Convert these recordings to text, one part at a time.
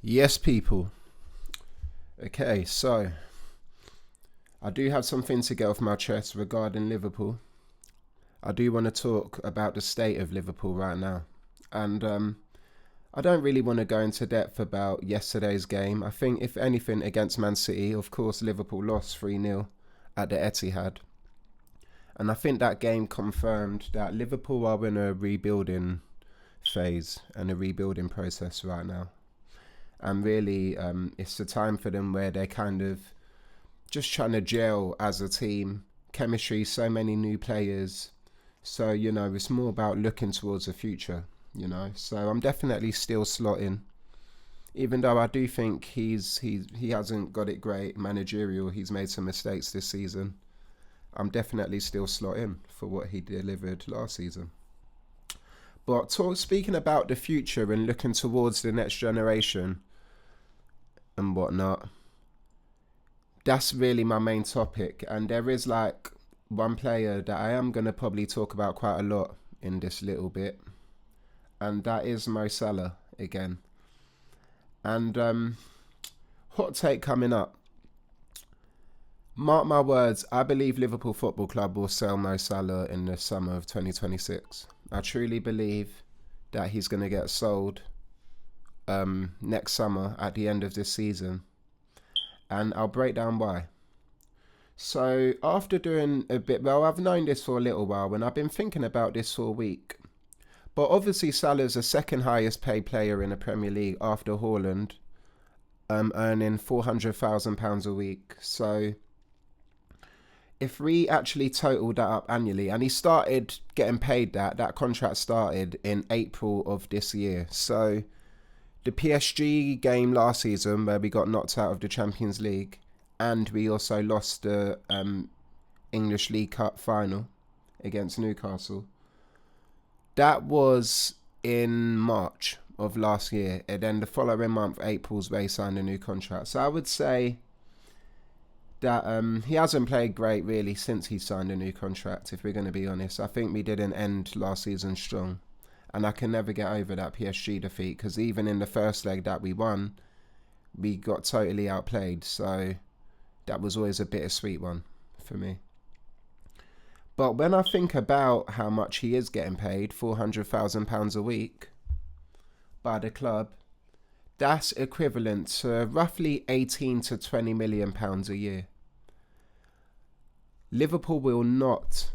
Yes, people. Okay, so I do have something to get off my chest regarding Liverpool. I do want to talk about the state of Liverpool right now. And I don't really want to go into depth about yesterday's game. I think, if anything, against Man City, of course, Liverpool lost 3-0 at the Etihad. And I think that game confirmed that Liverpool are in a rebuilding phase and a rebuilding process right now. And really, it's the time for them where they're kind of just trying to gel as a team. Chemistry, so many new players. So, it's more about looking towards the future. So I'm definitely still slotting. Even though I do think he hasn't got it great managerial, he's made some mistakes this season. I'm definitely still slotting for what he delivered last season. But speaking about the future and looking towards the next generation and whatnot, that's really my main topic. And there is like one player that I am going to probably talk about quite a lot in this little bit, and that is Mo Salah again. And hot take coming up. Mark my words, I believe Liverpool Football Club will sell Mo Salah in the summer of 2026. I truly believe that he's going to get sold next summer at the end of this season. And I'll break down why. So after doing a bit, well, I've known this for a little while and I've been thinking about this for a week. But obviously Salah's the second highest paid player in the Premier League after Haaland, earning £400,000 a week. So if we actually totaled that up annually, and he started getting paid that contract started in April of this year. So the PSG game last season where we got knocked out of the Champions League, and we also lost the English League Cup final against Newcastle. That was in March of last year, and then the following month, April's where he signed a new contract. So I would say that he hasn't played great really since he signed a new contract, if we're going to be honest. I think we didn't end last season strong. And I can never get over that PSG defeat, because even in the first leg that we won, we got totally outplayed. So that was always a bittersweet one for me. But when I think about how much he is getting paid, £400,000 a week by the club, that's equivalent to roughly 18 to 20 million pounds a year. Liverpool will not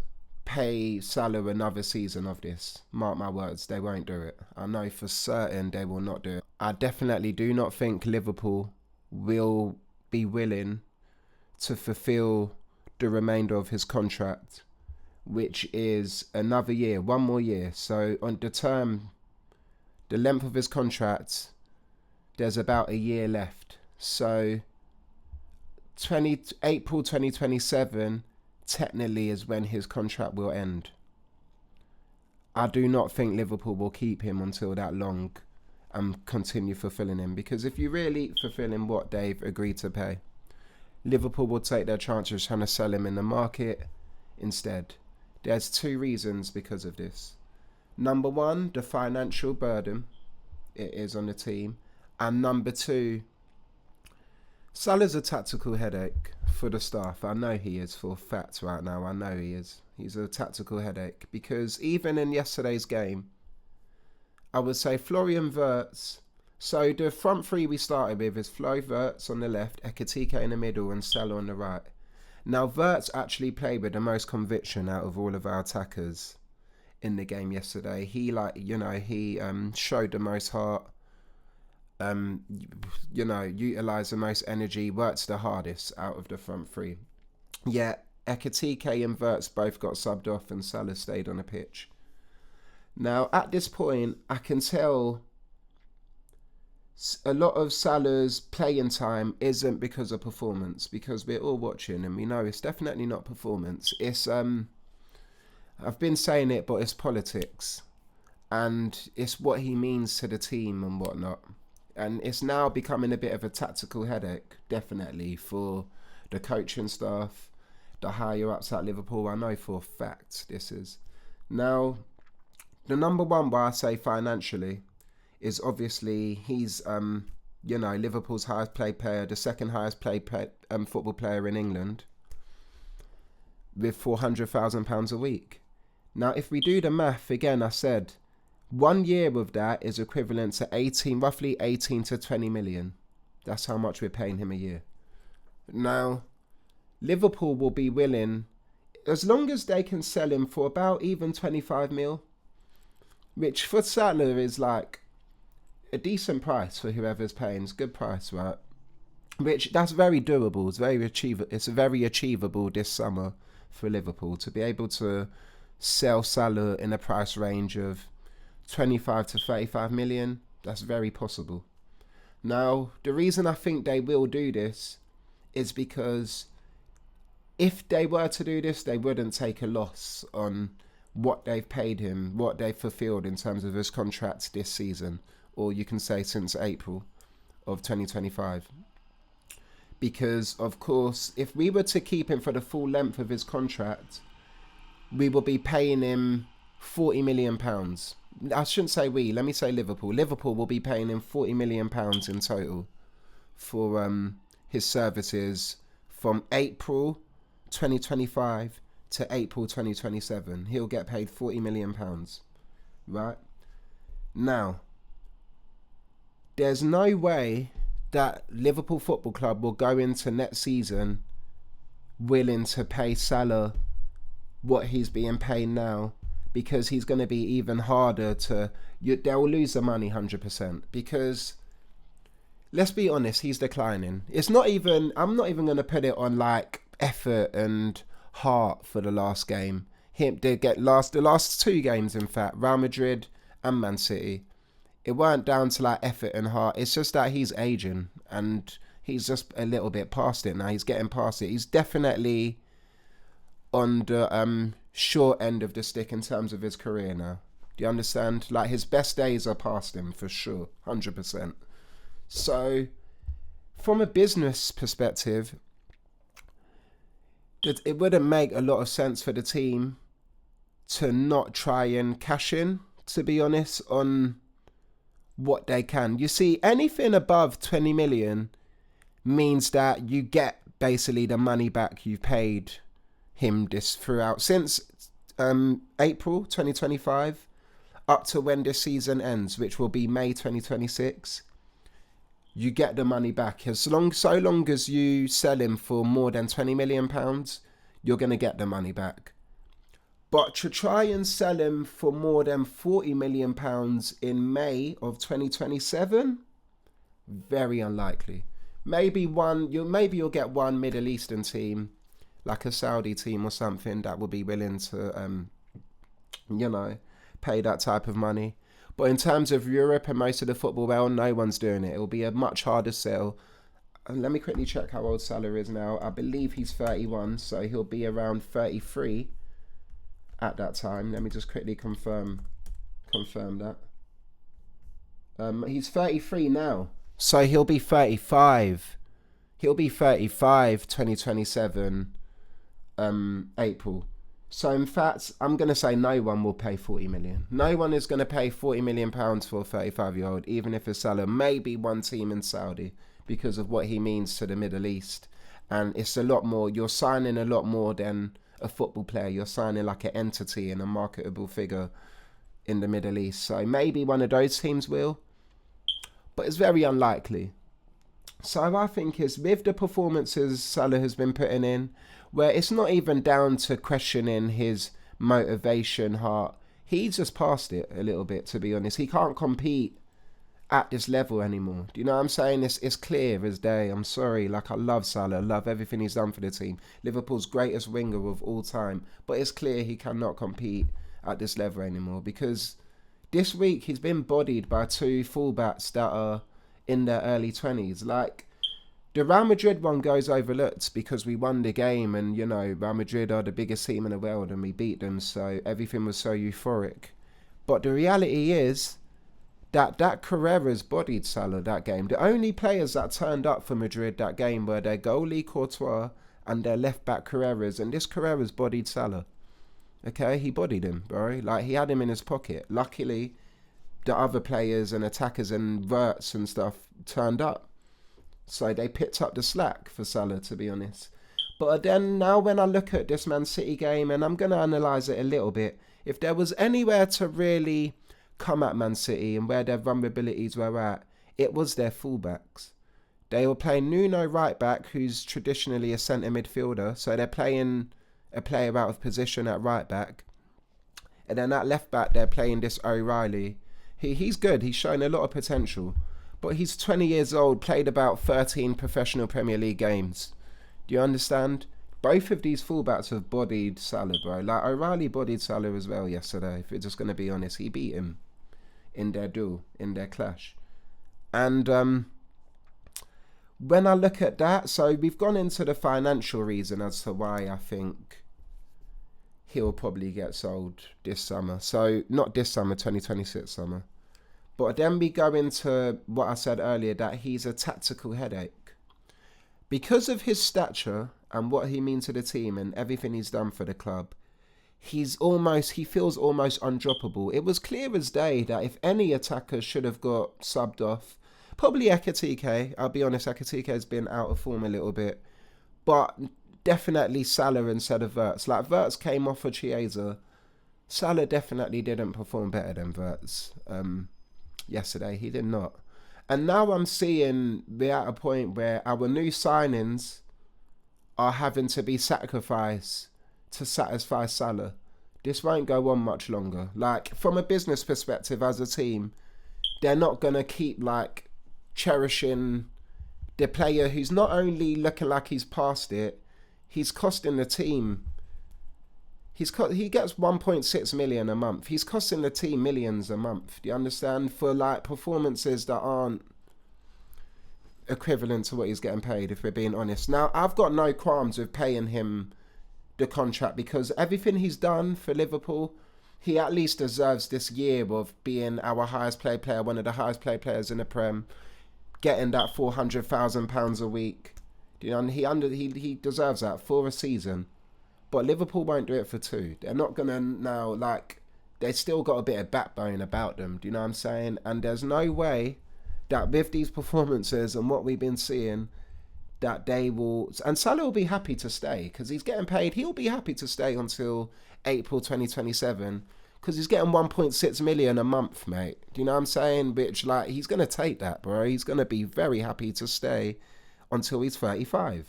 pay Salah another season of this. Mark my words, they won't do it. I know for certain they will not do it. I definitely do not think Liverpool will be willing to fulfill the remainder of his contract, which is another year, one more year. So on the length of his contract, there's about a year left. So April 2027 technically is when his contract will end. I do not think Liverpool will keep him until that long and continue fulfilling him, because if you really fulfill him what they've agreed to pay, Liverpool will take their chances trying to sell him in the market instead. There's two reasons because of this. Number one, the financial burden it is on the team. And number two, Salah's a tactical headache for the staff. I know he is for a fact right now. I know he is. He's a tactical headache, because even in yesterday's game, I would say Florian Wirtz. So the front three we started with is Flo Wirtz on the left, Ekitike in the middle, and Salah on the right. Now Wirtz actually played with the most conviction out of all of our attackers in the game yesterday. He showed the most heart. Utilised the most energy, worked the hardest out of the front three. Yet Ekitike and Wirtz both got subbed off and Salah stayed on the pitch. Now at this point, I can tell a lot of Salah's playing time isn't because of performance, because we're all watching and we know it's definitely not performance. It's I've been saying it, but it's politics, and it's what he means to the team and whatnot. And it's now becoming a bit of a tactical headache, definitely, for the coaching staff, the higher ups at Liverpool. I know for a fact this is. Now, the number one why I say financially is obviously he's you know, Liverpool's highest paid player, the second highest paid football player in England, with £400,000 a week. Now, if we do the math again, I said 1 year of that is equivalent to roughly 18 to 20 million. That's how much we're paying him a year. Now, Liverpool will be willing, as long as they can sell him for about even 25 mil, which for Salah is like a decent price for whoever's paying. It's a good price, right? Which, that's very doable. It's very achievable. It's very achievable this summer for Liverpool to be able to sell Salah in a price range of 25 to 35 million. That's very possible. Now, the reason I think they will do this is because if they were to do this, they wouldn't take a loss on what they've paid him, what they've fulfilled in terms of his contract this season, or you can say since April of 2025. Because, of course, if we were to keep him for the full length of his contract, we will be paying him £40 million. I shouldn't say we, let me say Liverpool. Liverpool will be paying him £40 million in total for his services from April 2025 to April 2027. He'll get paid £40 million, right? Now, there's no way that Liverpool Football Club will go into next season willing to pay Salah what he's being paid now, because he's going to be even harder to... they'll lose the money 100%, because let's be honest, he's declining. It's not even... I'm not even going to put it on like effort and heart for the last game. The last two games, in fact, Real Madrid and Man City, it weren't down to like effort and heart. It's just that he's aging and he's just a little bit past it now. He's getting past it. He's definitely on the short end of the stick in terms of his career now. Do you understand? Like, his best days are past him for sure, 100%. So, from a business perspective, it wouldn't make a lot of sense for the team to not try and cash in, to be honest, on what they can. You see, anything above 20 million means that you get basically the money back you've paid him this throughout since April 2025 up to when this season ends, which will be May 2026. You get the money back so long as you sell him for more than £20 million, you're going to get the money back. But to try and sell him for more than £40 million in May of 2027, very unlikely. Maybe you'll get one Middle Eastern team, like a Saudi team or something, that will be willing to, pay that type of money. But in terms of Europe and most of the football world, no one's doing it. It'll be a much harder sell. And let me quickly check how old Salah is now. I believe he's 31, so he'll be around 33 at that time. Let me just quickly confirm that. He's 33 now, so he'll be 35. He'll be 35 2027 April. So in fact, I'm going to say no one will pay 40 million. No one is going to pay 40 million pounds for a 35-year-old, even if it's Salah. Maybe one team in Saudi, because of what he means to the Middle East. And it's a lot more. You're signing a lot more than a football player. You're signing like an entity and a marketable figure in the Middle East. So maybe one of those teams will, but it's very unlikely. So I think it's with the performances Salah has been putting in, where it's not even down to questioning his motivation, heart. He's just past it a little bit, to be honest. He can't compete at this level anymore. Do you know what I'm saying? It's clear as day. I'm sorry. Like, I love Salah. I love everything he's done for the team. Liverpool's greatest winger of all time. But it's clear he cannot compete at this level anymore, because this week he's been bodied by two fullbacks that are in their early 20s. Like, the Real Madrid one goes overlooked because we won the game and, Real Madrid are the biggest team in the world and we beat them, so everything was so euphoric. But the reality is that Carrera's bodied Salah that game. The only players that turned up for Madrid that game were their goalie Courtois and their left back Carrera's, and this Carrera's bodied Salah. Okay, he bodied him, bro. Like, he had him in his pocket. Luckily, the other players and attackers and Verts and stuff turned up. So they picked up the slack for Salah, to be honest. But then now when I look at this Man City game, and I'm going to analyse it a little bit, if there was anywhere to really come at Man City and where their vulnerabilities were at, it was their fullbacks. They were playing Nuno right back, who's traditionally a centre midfielder. So they're playing a player out of position at right back. And then at left back, they're playing this O'Reilly. He's good. He's shown a lot of potential. But he's 20 years old, played about 13 professional Premier League games. Do you understand? Both of these fullbacks have bodied Salah, bro. Like, O'Reilly bodied Salah as well yesterday. If we're just going to be honest, he beat him in their duel, in their clash. And when I look at that, so we've gone into the financial reason as to why I think he'll probably get sold this summer. So, not this summer, 2026 summer. But then we go into what I said earlier, that he's a tactical headache. Because of his stature and what he means to the team and everything he's done for the club, he feels almost undroppable. It was clear as day that if any attacker should have got subbed off, probably Ekitike. I'll be honest, Ekitike has been out of form a little bit. But definitely Salah instead of Verts. Like, Verts came off for Chiesa. Salah definitely didn't perform better than Verts yesterday. He did not. And now I'm seeing we're at a point where our new signings are having to be sacrificed to satisfy Salah. This won't go on much longer. Like, from a business perspective as a team, they're not going to keep, like, cherishing the player who's not only looking like he's past it, he's costing the team. He gets 1.6 million a month. He's costing the team millions a month. Do you understand? For, like, performances that aren't equivalent to what he's getting paid, if we're being honest. Now, I've got no qualms with paying him the contract because everything he's done for Liverpool, he at least deserves this year of being our highest paid player, one of the highest paid players in the Prem, getting that £400,000 a week. You know, and he deserves that for a season. But Liverpool won't do it for 2. They're not going to now, like, they still got a bit of backbone about them. Do you know what I'm saying? And there's no way that with these performances and what we've been seeing, that they will... And Salah will be happy to stay because he's getting paid. He'll be happy to stay until April 2027 because he's getting 1.6 million a month, mate. Do you know what I'm saying? Which, like, he's going to take that, bro. He's going to be very happy to stay until he's 35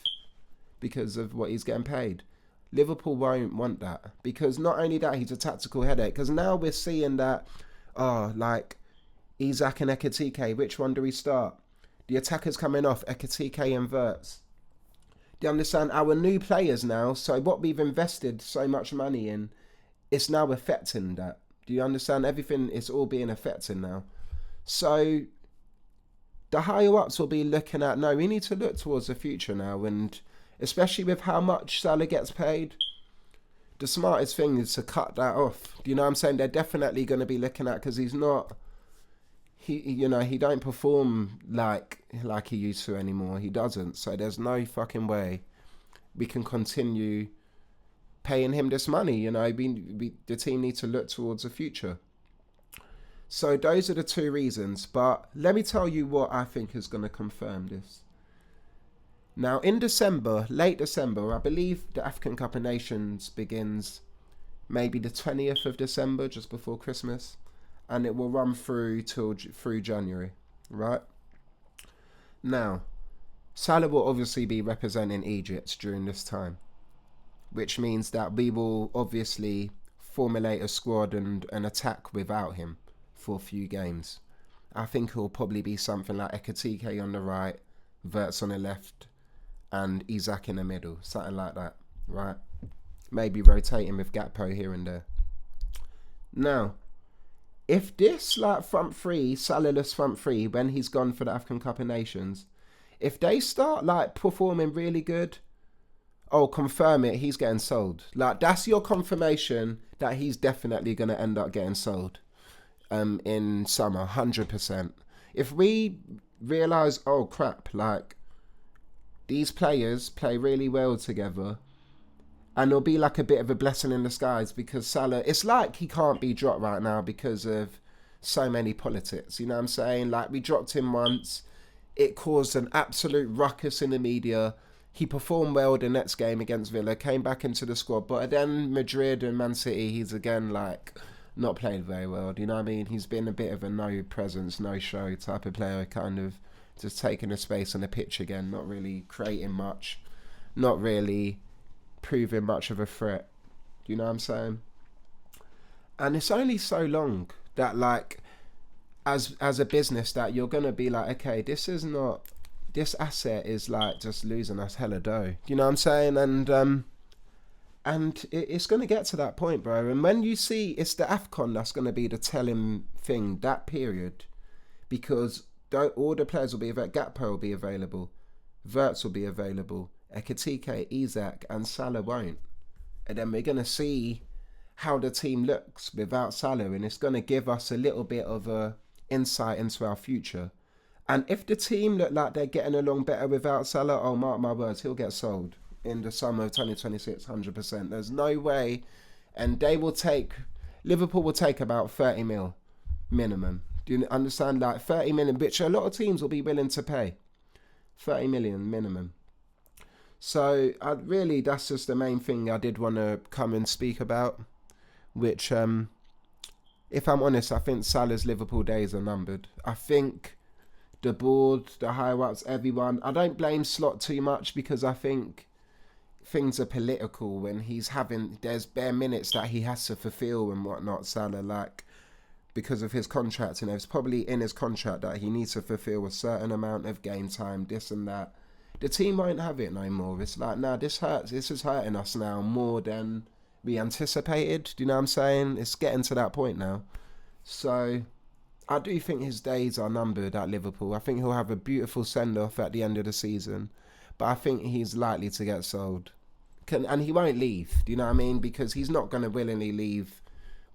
because of what he's getting paid. Liverpool won't want that because not only that, he's a tactical headache because now we're seeing that, like Isak and Ekitike, which one do we start? The attackers coming off, Ekitike and Verts. Do you understand? Our new players now, so what we've invested so much money in, it's now affecting that. Do you understand? Everything is all being affected now. So the higher ups will be looking at, no, we need to look towards the future now, and especially with how much Salah gets paid, the smartest thing is to cut that off. Do you know what I'm saying? They're definitely going to be looking at, because he's not, he don't perform like he used to anymore. He doesn't. So there's no fucking way we can continue paying him this money. The team need to look towards the future. So those are the 2 reasons. But let me tell you what I think is going to confirm this. Now, in December, late December, I believe the African Cup of Nations begins maybe the 20th of December, just before Christmas, and it will run through January, right? Now, Salah will obviously be representing Egypt during this time, which means that we will obviously formulate a squad and an attack without him for a few games. I think it will probably be something like Ekitike on the right, Verts on the left, and Isak in the middle, something like that, right? Maybe rotating with Gakpo here and there. Now, if this like front three, Salahless front three, when he's gone for the African Cup of Nations, if they start like performing really good, confirm it, he's getting sold. Like, that's your confirmation that he's definitely going to end up getting sold in summer, 100%. If we realise, oh crap, like, these players play really well together, and it'll be like a bit of a blessing in disguise because Salah, it's like he can't be dropped right now because of so many politics. You know what I'm saying? Like, we dropped him once. It caused an absolute ruckus in the media. He performed well the next game against Villa, came back into the squad. But then Madrid and Man City, he's again, like, not played very well. Do you know what I mean? He's been a bit of a no presence, no show type of player, kind of just taking a space on the pitch again, not really creating much, not really proving much of a threat. Do you know what I'm saying? And it's only so long that, like, as a business, that you're gonna be like, okay, this asset is like just losing us hella dough. You know what I'm saying? And it's going to get to that point, bro. And when you see, it's the AFCON that's going to be the telling thing, that period. Because all the players will be available. Gakpo will be available. Wirtz will be available. Ekitike, Isak, and Salah won't. And then we're going to see how the team looks without Salah. And it's going to give us a little bit of a insight into our future. And if the team look like they're getting along better without Salah, oh, mark my words, he'll get sold in the summer of 2026, 100%. There's no way. And Liverpool will take about 30 mil minimum. Do you understand? Like 30 million, which a lot of teams will be willing to pay. 30 million minimum. So that's just the main thing I did want to come and speak about. Which, if I'm honest, I think Salah's Liverpool days are numbered. I think the board, the higher-ups, everyone, I don't blame Slot too much, because I think things are political when there's bare minutes that he has to fulfill and whatnot, Salah, like, because of his contract, and it's probably in his contract that he needs to fulfill a certain amount of game time, this and that. The team won't have it no more. It's like, nah, this is hurting us now more than we anticipated. Do you know what I'm saying? It's getting to that point now. So I do think his days are numbered at Liverpool. I think he'll have a beautiful send-off at the end of the season, but I think he's likely to get sold. And he won't leave, do you know what I mean? Because he's not going to willingly leave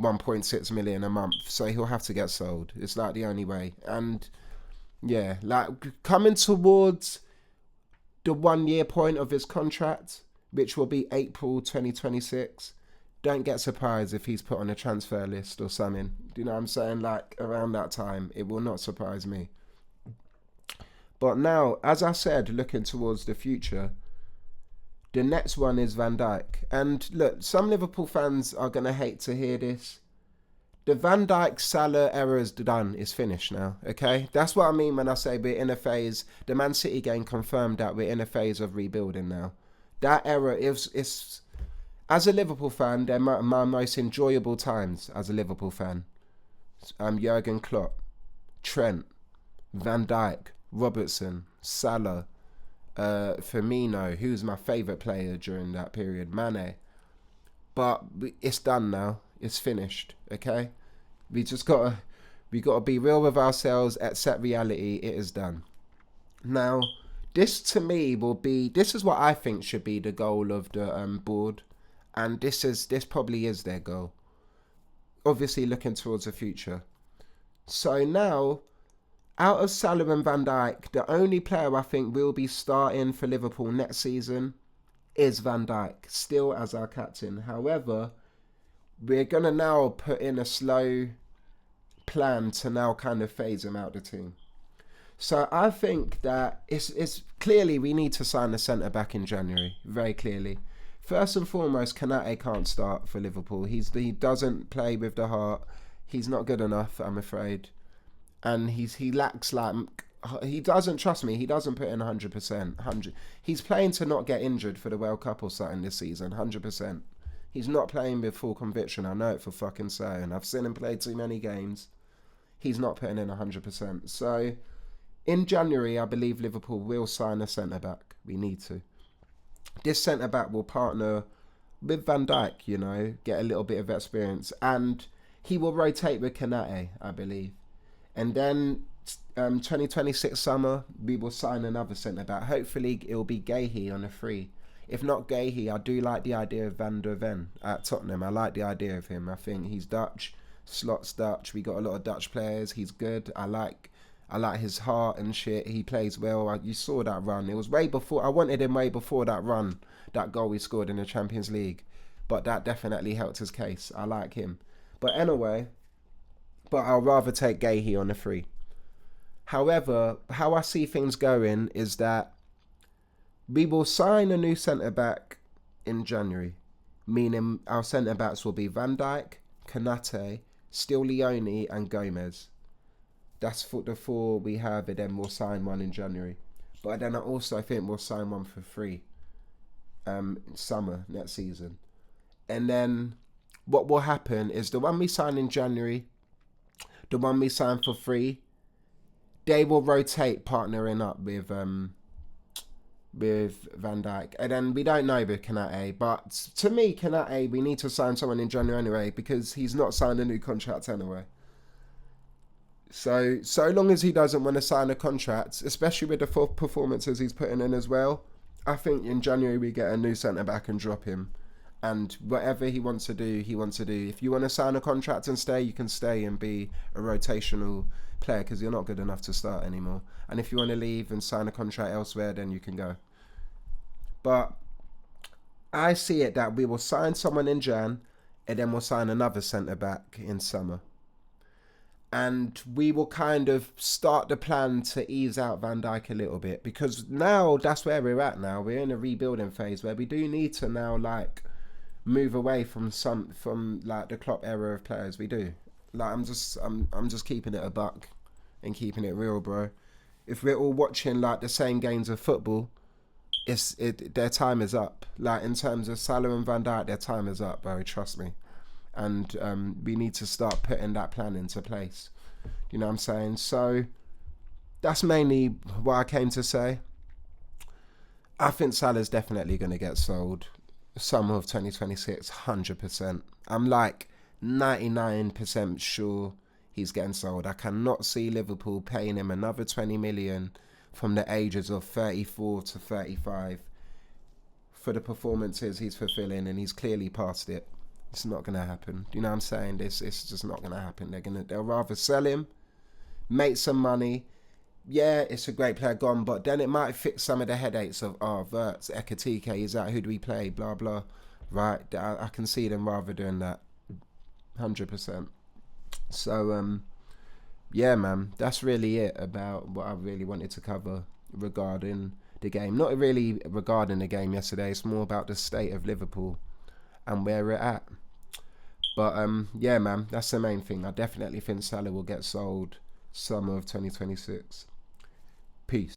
1.6 million a month, so he'll have to get sold. It's like the only way. And yeah, like coming towards the 1 year point of his contract, which will be April 2026, don't get surprised if he's put on a transfer list or something. Do you know what I'm saying? Like around that time, it will not surprise me. But now, as I said, looking towards the future, the next one is Van Dijk. And look, some Liverpool fans are going to hate to hear this. The Van Dijk Salah era is done, is finished now, okay? That's what I mean when I say we're in a phase. The Man City game confirmed that we're in a phase of rebuilding now. That era is as a Liverpool fan, they're my most enjoyable times as a Liverpool fan. Jurgen Klopp, Trent, Van Dijk, Robertson, Salah, Firmino, who's my favourite player during that period, Mane. But it's done now. It's finished, okay? We gotta be real with ourselves, accept reality, it is done. Now, this to me this is what I think should be the goal of the board, and this probably is their goal. Obviously looking towards the future. So now, out of Salah and Van Dijk, the only player I think will be starting for Liverpool next season is Van Dijk, still as our captain. However, we're going to now put in a slow plan to now kind of phase him out the team. So I think that it's clearly we need to sign a centre-back in January, very clearly. First and foremost, Konate can't start for Liverpool. He doesn't play with the heart. He's not good enough, I'm afraid. And he lacks, like, he doesn't, trust me, he doesn't put in 100%. He's playing to not get injured for the World Cup or something this season, 100%. He's not playing with full conviction. I know it for fucking certain. I've seen him play too many games. He's not putting in 100%. So, in January, I believe Liverpool will sign a centre-back. We need to. This centre-back will partner with Van Dijk, you know, get a little bit of experience. And he will rotate with Konate, I believe. And then 2026 summer, we will sign another centre-back. Hopefully, it'll be Guéhi on a free. If not Guéhi, I do like the idea of Van der Ven at Tottenham. I like the idea of him. I think he's Dutch. Slot's Dutch. We got a lot of Dutch players. He's good. I like his heart and shit. He plays well. You saw that run. It was way before. I wanted him way before that run, that goal he scored in the Champions League. But that definitely helped his case. I like him. But anyway, but I'll rather take Gahey on a free. However, how I see things going is that we will sign a new centre-back in January, meaning our centre-backs will be Van Dijk, Konate, Still Leone and Gomez. That's for the four we have, and then we'll sign one in January. But then I also think we'll sign one for free summer next season. And then what will happen is the one we sign in January, the one we sign for free, they will rotate partnering up with Van Dijk. And then we don't know with Konate, but to me, Konate, we need to sign someone in January anyway, because he's not signed a new contract anyway. So long as he doesn't want to sign a contract, especially with the performances he's putting in as well, I think in January we get a new centre-back and drop him. And whatever he wants to do, he wants to do. If you want to sign a contract and stay, you can stay and be a rotational player, because you're not good enough to start anymore. And if you want to leave and sign a contract elsewhere, then you can go. But I see it that we will sign someone in Jan, and then we'll sign another centre-back in summer. And we will kind of start the plan to ease out Van Dijk a little bit, because now that's where we're at now. We're in a rebuilding phase where we do need to now move away from the Klopp era of players. We do. I'm just keeping it a buck and keeping it real, bro. If we're all watching the same games of football, their time is up. In terms of Salah and Van Dijk, their time is up, bro. Trust me. And we need to start putting that plan into place. You know what I'm saying? So that's mainly what I came to say. I think Salah's definitely going to get sold summer of 2026, 100%. I'm 99% sure he's getting sold. I cannot see Liverpool paying him another 20 million from the ages of 34 to 35 for the performances he's fulfilling, and he's clearly past it. It's not going to happen. You know what I'm saying? It's just not going to happen. They'll rather sell him, make some money. Yeah, it's a great player gone, but then it might fix some of the headaches of, Verts, Ekatike, is that who do we play? Blah, blah. Right? I can see them rather doing that. 100%. So, yeah, man, that's really it about what I really wanted to cover regarding the game. Not really regarding the game yesterday. It's more about the state of Liverpool and where we're at. But yeah, man, that's the main thing. I definitely think Salah will get sold summer of 2026. Peace.